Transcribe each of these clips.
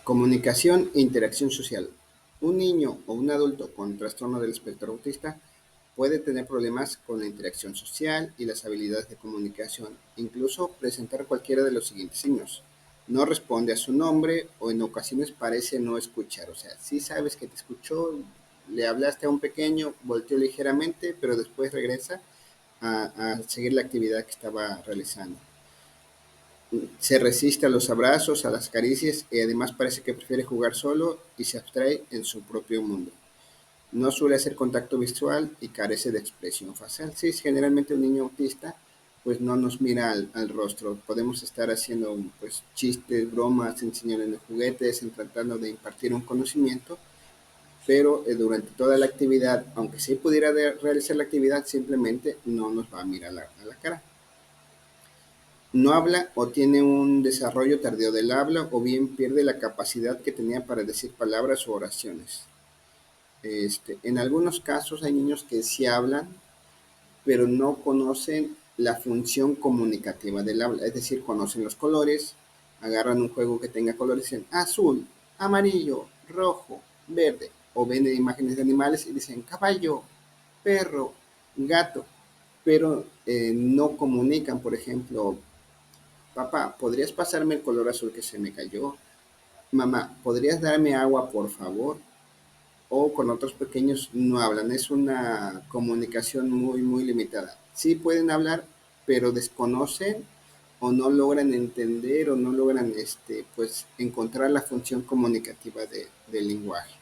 Comunicación e interacción social. Un niño o un adulto con trastorno del espectro autista puede tener problemas con la interacción social y las habilidades de comunicación, incluso presentar cualquiera de los siguientes signos. No responde a su nombre o en ocasiones parece no escuchar. O sea, sí sabes que te escuchó, le hablaste a un pequeño, volteó ligeramente, pero después regresa a seguir la actividad que estaba realizando. Se resiste a los abrazos, a las caricias y además parece que prefiere jugar solo y se abstrae en su propio mundo. No suele hacer contacto visual y carece de expresión facial. Sí, generalmente un niño autista pues no nos mira al rostro. Podemos estar haciendo pues chistes, bromas, enseñándole juguetes, tratando de impartir un conocimiento, pero durante toda la actividad, aunque sí pudiera realizar la actividad, simplemente no nos va a mirar a la cara. No habla o tiene un desarrollo tardío del habla o bien pierde la capacidad que tenía para decir palabras o oraciones. En algunos casos hay niños que sí hablan, pero no conocen la función comunicativa del habla, es decir, conocen los colores, agarran un juego que tenga colores y dicen azul, amarillo, rojo, verde, o ven imágenes de animales y dicen caballo, perro, gato, pero no comunican, por ejemplo, papá, ¿podrías pasarme el color azul que se me cayó? Mamá, ¿podrías darme agua, por favor? O con otros pequeños no hablan. Es una comunicación muy limitada. Sí pueden hablar, pero desconocen o no logran entender o no logran pues, encontrar la función comunicativa del lenguaje.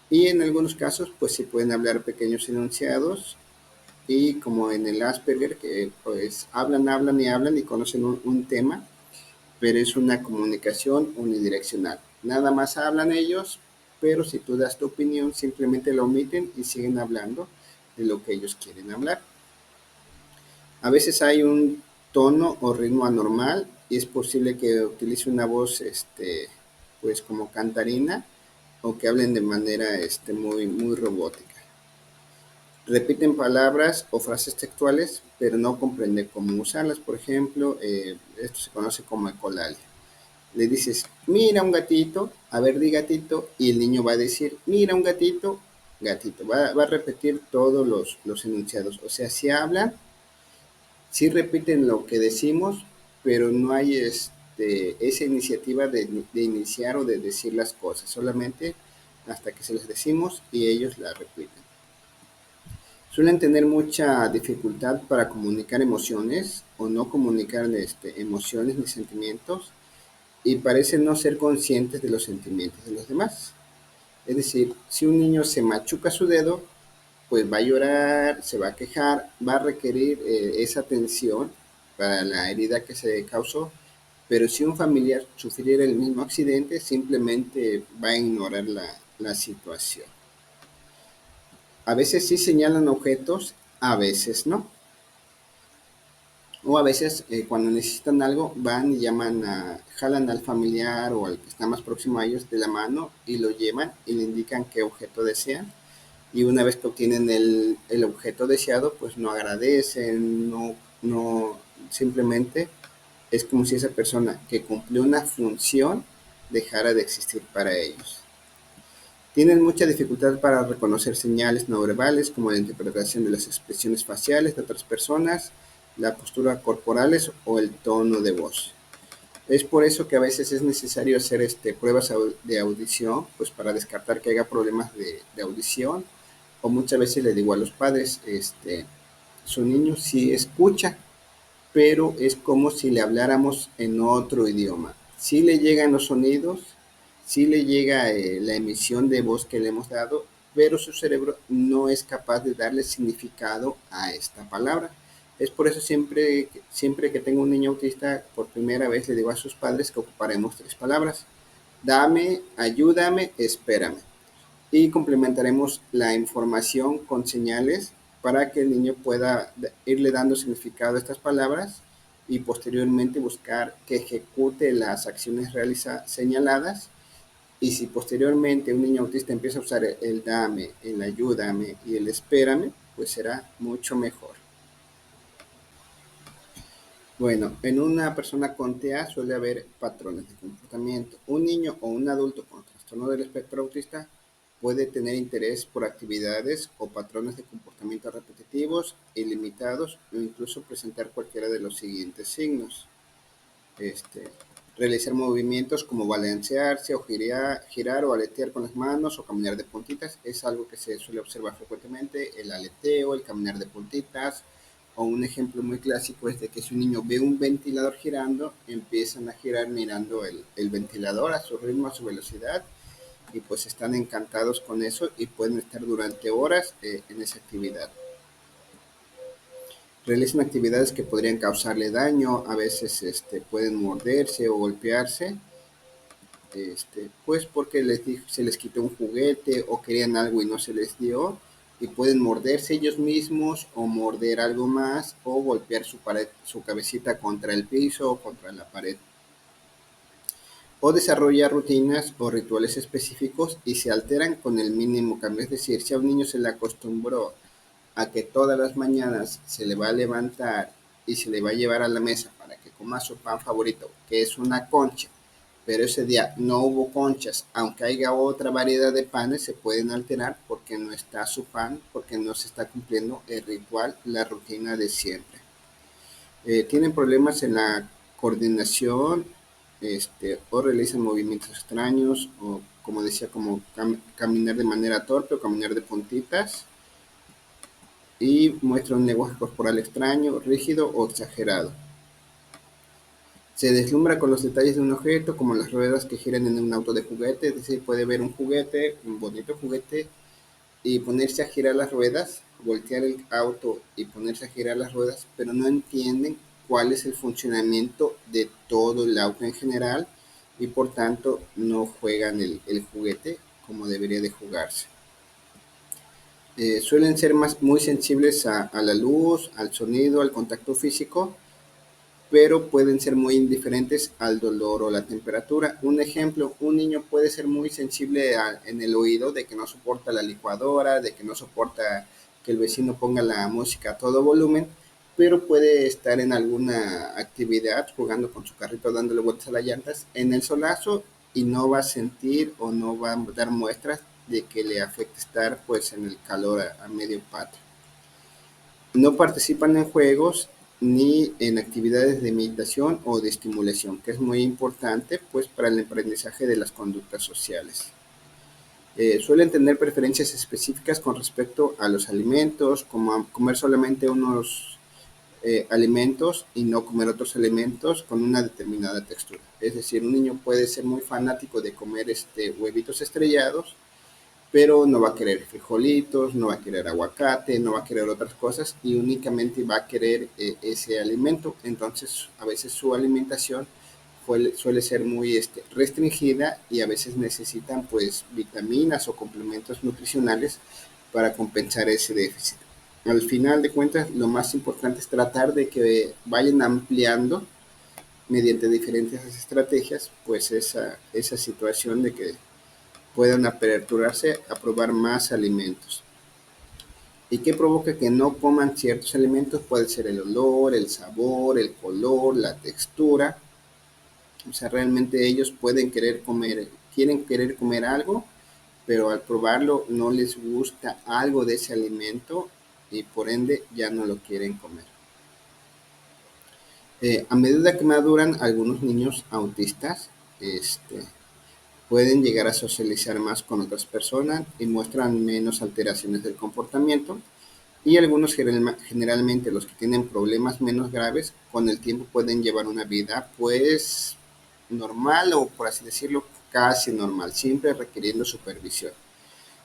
Y en algunos casos, pues sí pueden hablar pequeños enunciados y como en el Asperger, que pues hablan y conocen un tema, pero es una comunicación unidireccional. Nada más hablan ellos, pero si tú das tu opinión, simplemente lo omiten y siguen hablando de lo que ellos quieren hablar. A veces hay un tono o ritmo anormal y es posible que utilice una voz pues como cantarina o que hablen de manera muy robótica. Repiten palabras o frases textuales, pero no comprende cómo usarlas. Por ejemplo, esto se conoce como ecolalia. Le dices, mira un gatito, a ver, di gatito, y el niño va a decir, mira un gatito, gatito. Va a repetir todos los enunciados. O sea, si hablan, sí repiten lo que decimos, pero no hay esa iniciativa de iniciar o de decir las cosas, solamente hasta que se las decimos y ellos la repiten. Suelen tener mucha dificultad para comunicar emociones o no comunicar emociones ni sentimientos y parecen no ser conscientes de los sentimientos de los demás. Es decir, si un niño se machuca su dedo, pues va a llorar, se va a quejar, va a requerir esa atención para la herida que se causó, pero si un familiar sufriera el mismo accidente, simplemente va a ignorar la situación. A veces sí señalan objetos, a veces no. O a veces cuando necesitan algo van y jalan al familiar o al que está más próximo a ellos de la mano y lo llevan y le indican qué objeto desean. Y una vez que obtienen el objeto deseado, pues no agradecen, no, simplemente es como si esa persona que cumplió una función dejara de existir para ellos. Tienen mucha dificultad para reconocer señales no verbales como la interpretación de las expresiones faciales de otras personas, la postura corporales o el tono de voz. Es por eso que a veces es necesario hacer pruebas de audición, pues para descartar que haya problemas de audición. O muchas veces le digo a los padres, su niño sí escucha, pero es como si le habláramos en otro idioma. Sí le llegan los sonidos, sí le llega la emisión de voz que le hemos dado, pero su cerebro no es capaz de darle significado a esta palabra. Es por eso siempre que tengo un niño autista, por primera vez le digo a sus padres que ocuparemos tres palabras. Dame, ayúdame, espérame. Y complementaremos la información con señales para que el niño pueda irle dando significado a estas palabras y posteriormente buscar que ejecute las acciones señaladas. Y si posteriormente un niño autista empieza a usar el dame, el ayúdame y el espérame, pues será mucho mejor. Bueno, en una persona con TEA suele haber patrones de comportamiento. Un niño o un adulto con trastorno del espectro autista puede tener interés por actividades o patrones de comportamiento repetitivos, ilimitados o incluso presentar cualquiera de los siguientes signos. Este, realizar movimientos como balancearse o girar o aletear con las manos o caminar de puntitas es algo que se suele observar frecuentemente, el aleteo, el caminar de puntitas, o un ejemplo muy clásico es de que si un niño ve un ventilador girando, empiezan a girar mirando el ventilador a su ritmo, a su velocidad, y pues están encantados con eso y pueden estar durante horas en esa actividad. Realizan actividades que podrían causarle daño, a veces pueden morderse o golpearse, pues porque se les quitó un juguete o querían algo y no se les dio, y pueden morderse ellos mismos o morder algo más o golpear su cabecita contra el piso o contra la pared. O desarrollar rutinas o rituales específicos y se alteran con el mínimo cambio. Es decir, si a un niño se le acostumbró a que todas las mañanas se le va a levantar y se le va a llevar a la mesa para que coma su pan favorito, que es una concha, pero ese día no hubo conchas, aunque haya otra variedad de panes, se pueden alterar porque no está su pan, porque no se está cumpliendo el ritual, la rutina de siempre. Tienen problemas en la coordinación, o realizan movimientos extraños, o como decía, como caminar de manera torpe o caminar de puntitas, y muestra un lenguaje corporal extraño, rígido o exagerado. Se deslumbra con los detalles de un objeto, como las ruedas que giran en un auto de juguete, es decir, puede ver un juguete, un bonito juguete, y ponerse a girar las ruedas, voltear el auto y ponerse a girar las ruedas, pero no entienden cuál es el funcionamiento de todo el auto en general y por tanto no juegan el juguete como debería de jugarse. Suelen ser muy sensibles a la luz, al sonido, al contacto físico, pero pueden ser muy indiferentes al dolor o la temperatura. Un ejemplo, un niño puede ser muy sensible en el oído, de que no soporta la licuadora, de que no soporta que el vecino ponga la música a todo volumen, pero puede estar en alguna actividad jugando con su carrito, dándole vueltas a las llantas en el solazo, y no va a sentir o no va a dar muestras de que le afecte estar pues en el calor a medio patio. No participan en juegos ni en actividades de imitación o de estimulación, que es muy importante pues para el aprendizaje de las conductas sociales. Suelen tener preferencias específicas con respecto a los alimentos, como comer solamente unos alimentos y no comer otros alimentos con una determinada textura. Es decir, un niño puede ser muy fanático de comer huevitos estrellados, pero no va a querer frijolitos, no va a querer aguacate, no va a querer otras cosas y únicamente va a querer ese alimento. Entonces, a veces su alimentación suele ser muy restringida y a veces necesitan pues vitaminas o complementos nutricionales para compensar ese déficit. Al final de cuentas, lo más importante es tratar de que vayan ampliando mediante diferentes estrategias, pues esa situación de que puedan aperturarse a probar más alimentos. ¿Y qué provoca que no coman ciertos alimentos? Puede ser el olor, el sabor, el color, la textura. O sea, realmente ellos quieren querer comer algo, pero al probarlo no les gusta algo de ese alimento y por ende ya no lo quieren comer. A medida que maduran, algunos niños autistas pueden llegar a socializar más con otras personas y muestran menos alteraciones del comportamiento, y algunos, generalmente los que tienen problemas menos graves, con el tiempo pueden llevar una vida pues normal, o por así decirlo casi normal, siempre requiriendo supervisión.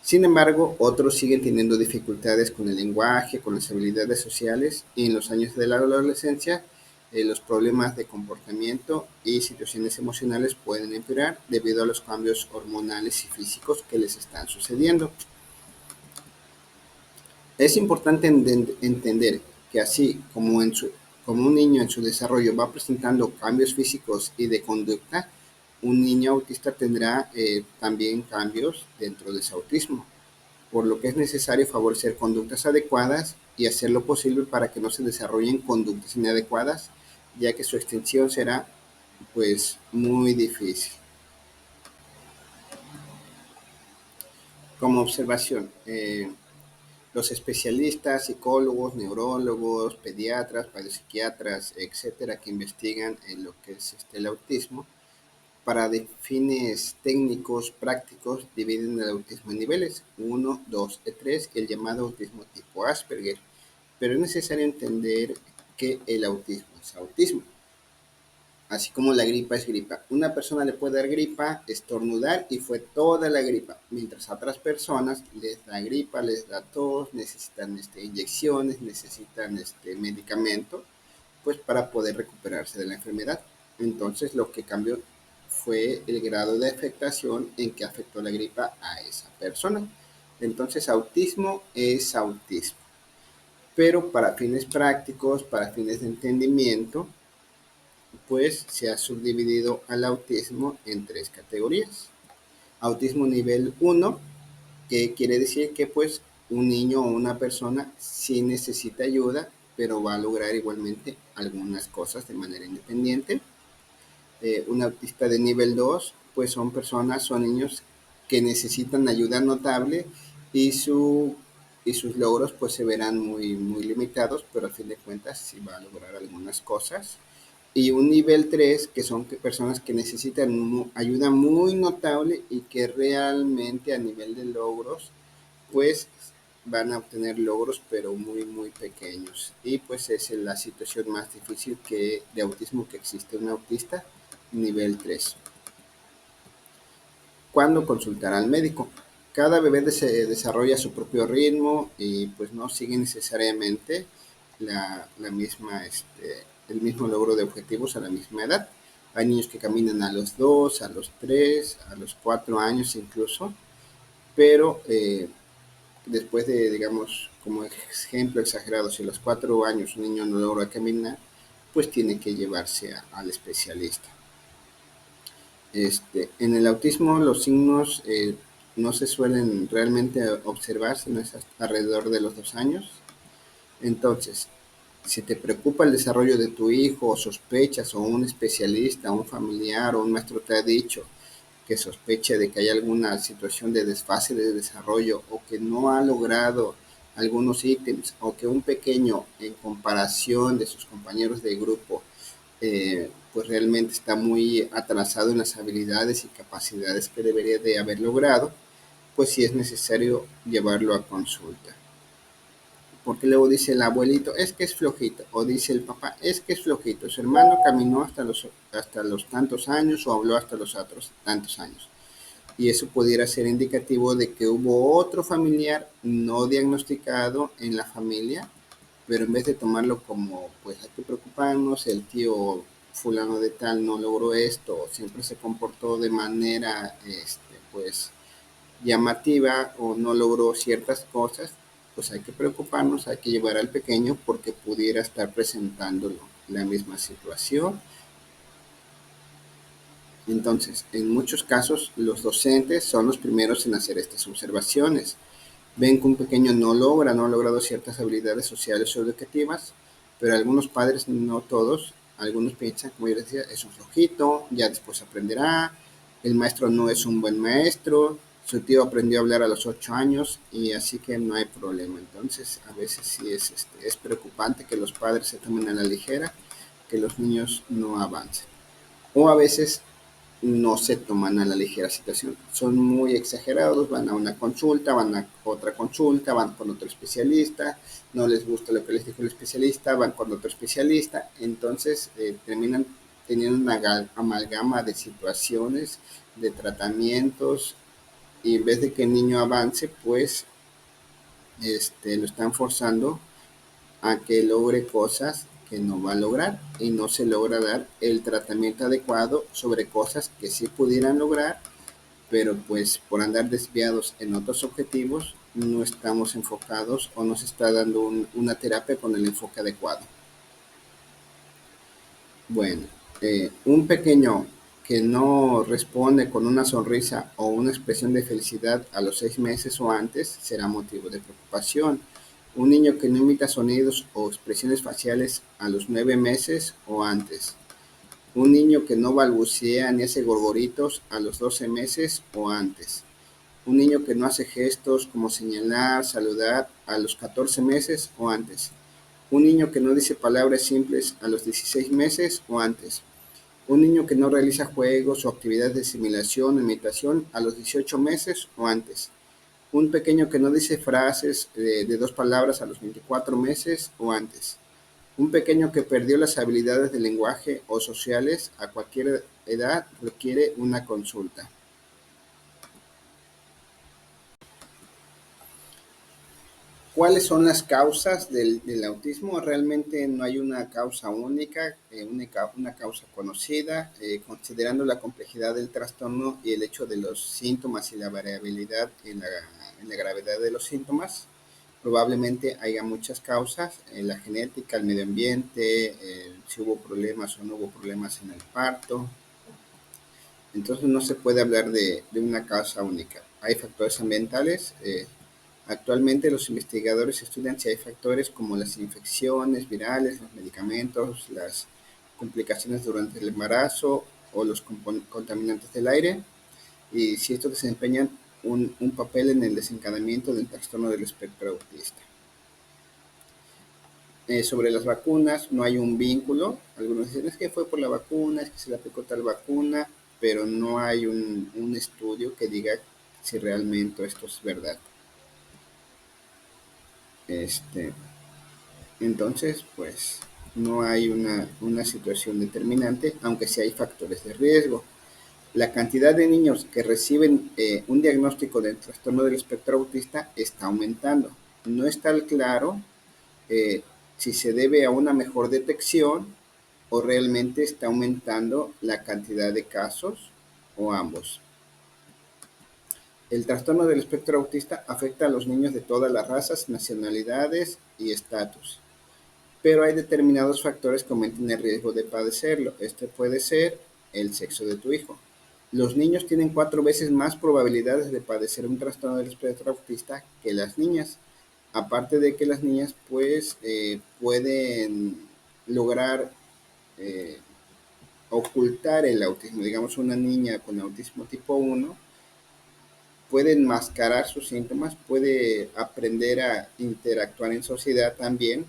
Sin embargo, otros siguen teniendo dificultades con el lenguaje, con las habilidades sociales, y en los años de la adolescencia los problemas de comportamiento y situaciones emocionales pueden empeorar debido a los cambios hormonales y físicos que les están sucediendo. Es importante entender que así como un niño en su desarrollo va presentando cambios físicos y de conducta, un niño autista tendrá también cambios dentro de su autismo, por lo que es necesario favorecer conductas adecuadas y hacer lo posible para que no se desarrollen conductas inadecuadas ya que su extinción será pues muy difícil. Como observación, los especialistas, psicólogos, neurólogos, pediatras, psiquiatras, etcétera, que investigan en lo que es el autismo, para fines técnicos prácticos dividen el autismo en niveles 1, 2 y 3, el llamado autismo tipo Asperger. Pero es necesario entender que el autismo es autismo, así como la gripa es gripa. Una persona le puede dar gripa, estornudar y fue toda la gripa, mientras a otras personas les da gripa, les da tos, necesitan inyecciones, necesitan medicamento, pues para poder recuperarse de la enfermedad. Entonces lo que cambió fue el grado de afectación en que afectó la gripa a esa persona. Entonces autismo es autismo, pero para fines prácticos, para fines de entendimiento, pues se ha subdividido al autismo en tres categorías. Autismo nivel 1, que quiere decir que pues un niño o una persona sí necesita ayuda, pero va a lograr igualmente algunas cosas de manera independiente. Un autista de nivel 2, pues son personas, son niños que necesitan ayuda notable y, y sus logros pues se verán muy limitados, pero a fin de cuentas sí va a lograr algunas cosas. Y un nivel 3 que son personas que necesitan ayuda muy notable y que realmente a nivel de logros, pues van a obtener logros, pero muy pequeños. Y pues es la situación más difícil de autismo que existe. Un autista nivel 3. ¿Cuándo consultar al médico? Cada bebé se desarrolla a su propio ritmo y pues no sigue necesariamente la misma, el mismo logro de objetivos a la misma edad. Hay niños que caminan a los 2, a los 3, a los 4 años incluso, pero después de, digamos, como ejemplo exagerado, si a los 4 años un niño no logra caminar, pues tiene que llevarse al especialista. En el autismo los signos no se suelen realmente observar, sino es alrededor de los 2 años. Entonces, si te preocupa el desarrollo de tu hijo o sospechas o un especialista, un familiar o un maestro te ha dicho que sospecha de que hay alguna situación de desfase de desarrollo o que no ha logrado algunos ítems o que un pequeño en comparación de sus compañeros de grupo pues realmente está muy atrasado en las habilidades y capacidades que debería de haber logrado, pues sí es necesario llevarlo a consulta. Porque luego dice el abuelito, es que es flojito, o dice el papá, es que es flojito, su hermano caminó hasta los tantos años o habló hasta los otros tantos años. Y eso pudiera ser indicativo de que hubo otro familiar no diagnosticado en la familia, pero en vez de tomarlo como, pues hay que preocuparnos, el tío fulano de tal no logró esto, siempre se comportó de manera, pues, llamativa o no logró ciertas cosas, pues hay que preocuparnos, hay que llevar al pequeño porque pudiera estar presentándolo la misma situación. Entonces, en muchos casos, los docentes son los primeros en hacer estas observaciones. Ven que un pequeño no ha logrado ciertas habilidades sociales o educativas, pero algunos padres, no todos, algunos piensan, como yo les decía, es un flojito, ya después aprenderá, el maestro no es un buen maestro, su tío aprendió a hablar a los 8 años y así que no hay problema. Entonces, a veces sí es preocupante que los padres se tomen a la ligera, que los niños no avancen. O a veces no se toman a la ligera situación. Son muy exagerados, van a una consulta, van a otra consulta, van con otro especialista, no les gusta lo que les dijo el especialista, van con otro especialista, entonces terminan teniendo una amalgama de situaciones, de tratamientos, y en vez de que el niño avance, pues lo están forzando a que logre cosas que no va a lograr y no se logra dar el tratamiento adecuado sobre cosas que sí pudieran lograr, pero pues por andar desviados en otros objetivos no estamos enfocados o no se está dando una terapia con el enfoque adecuado. Bueno, un pequeño que no responde con una sonrisa o una expresión de felicidad a los 6 meses o antes será motivo de preocupación. Un niño que no imita sonidos o expresiones faciales a los 9 meses o antes. Un niño que no balbucea ni hace gorgoritos a los 12 meses o antes. Un niño que no hace gestos como señalar, saludar a los 14 meses o antes. Un niño que no dice palabras simples a los 16 meses o antes. Un niño que no realiza juegos o actividades de simulación o imitación a los 18 meses o antes. Un pequeño que no dice frases de 2 palabras a los 24 meses o antes. Un pequeño que perdió las habilidades de lenguaje o sociales a cualquier edad requiere una consulta. ¿Cuáles son las causas del autismo? Realmente no hay una causa única, una causa conocida, considerando la complejidad del trastorno y el hecho de los síntomas y la variabilidad en la gravedad de los síntomas. Probablemente haya muchas causas, la genética, el medio ambiente, si hubo problemas o no hubo problemas en el parto. Entonces no se puede hablar de una causa única. Hay factores ambientales. Actualmente los investigadores estudian si hay factores como las infecciones virales, los medicamentos, las complicaciones durante el embarazo o los contaminantes del aire, y si estos desempeñan un papel en el desencadenamiento del trastorno del espectro autista. Sobre las vacunas no hay un vínculo. Algunos dicen es que fue por la vacuna, es que se le aplicó tal vacuna, pero no hay un estudio que diga si realmente esto es verdad. Entonces, pues no hay una situación determinante, aunque sí hay factores de riesgo. La cantidad de niños que reciben un diagnóstico del trastorno del espectro autista está aumentando. No está claro eh, si se debe a una mejor detección o realmente está aumentando la cantidad de casos o ambos. El trastorno del espectro autista afecta a los niños de todas las razas, nacionalidades y estatus, pero hay determinados factores que aumentan el riesgo de padecerlo. Este puede ser el sexo de tu hijo. Los niños tienen 4 veces más probabilidades de padecer un trastorno del espectro autista que las niñas. Aparte de que las niñas pues pueden lograr eh, ocultar el autismo. Digamos, una niña con autismo tipo 1 puede enmascarar sus síntomas, puede aprender a interactuar en sociedad también,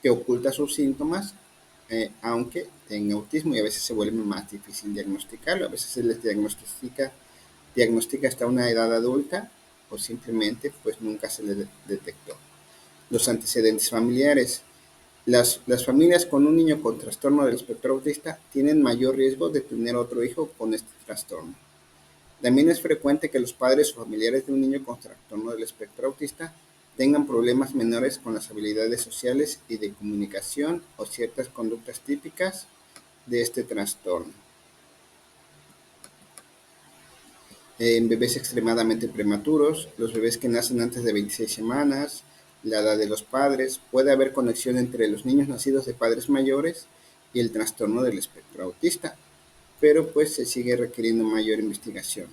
que oculta sus síntomas, aunque tenga autismo, y a veces se vuelve más difícil diagnosticarlo. A veces se les diagnostica hasta una edad adulta o simplemente pues nunca se le detectó. Los antecedentes familiares. Las familias con un niño con trastorno del espectro autista tienen mayor riesgo de tener otro hijo con este trastorno. También es frecuente que los padres o familiares de un niño con trastorno del espectro autista tengan problemas menores con las habilidades sociales y de comunicación o ciertas conductas típicas de este trastorno. En bebés extremadamente prematuros, los bebés que nacen antes de 26 semanas, la edad de los padres, puede haber conexión entre los niños nacidos de padres mayores y el trastorno del espectro autista, pero pues se sigue requiriendo mayor investigación.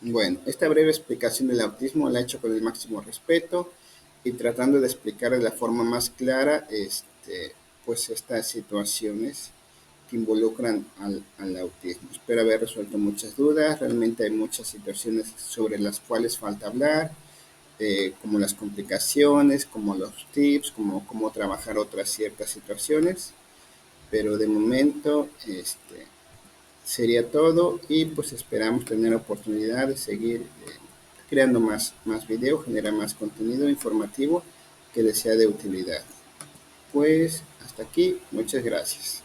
Bueno, esta breve explicación del autismo la he hecho con el máximo respeto y tratando de explicar de la forma más clara pues estas situaciones que involucran al autismo. Espero haber resuelto muchas dudas. Realmente hay muchas situaciones sobre las cuales falta hablar, como las complicaciones, como los tips, como cómo trabajar otras ciertas situaciones, pero de momento sería todo, y pues esperamos tener oportunidad de seguir creando más videos, generar más contenido informativo que les sea de utilidad. Pues hasta aquí, muchas gracias.